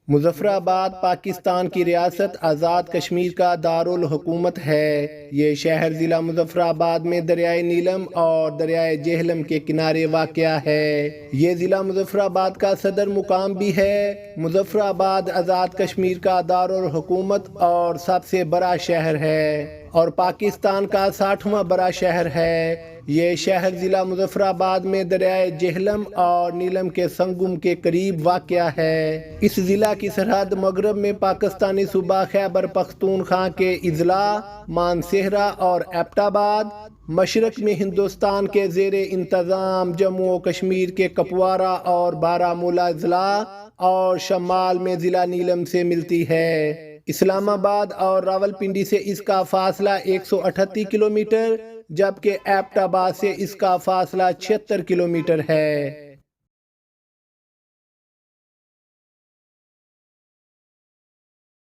مظفر آباد پاکستان کی ریاست آزاد کشمیر کا دارالحکومت ہے۔ یہ شہر ضلع مظفر آباد میں دریائے نیلم اور دریائے جہلم کے کنارے واقع ہے۔ یہ ضلع مظفر آباد کا صدر مقام بھی ہے۔ مظفر آباد آزاد کشمیر کا دارالحکومت اور سب سے بڑا شہر ہے اور پاکستان کا 60واں بڑا شہر ہے۔ یہ شہر ضلع مظفر آباد میں دریائے جہلم اور نیلم کے سنگم کے قریب واقع ہے۔ اس ضلع کی سرحد مغرب میں پاکستانی صوبہ خیبر پختونخوا کے اضلاع مانسہرہ اور ایبٹ آباد، مشرق میں ہندوستان کے زیر انتظام جموں و کشمیر کے کپوارہ اور بارہمولہ اضلاع اور شمال میں ضلع نیلم سے ملتی ہے۔ اسلام آباد اور راولپنڈی سے اس کا فاصلہ 138 کلومیٹر جبکہ ایبٹ آباد سے اس کا فاصلہ 76 کلومیٹر ہے۔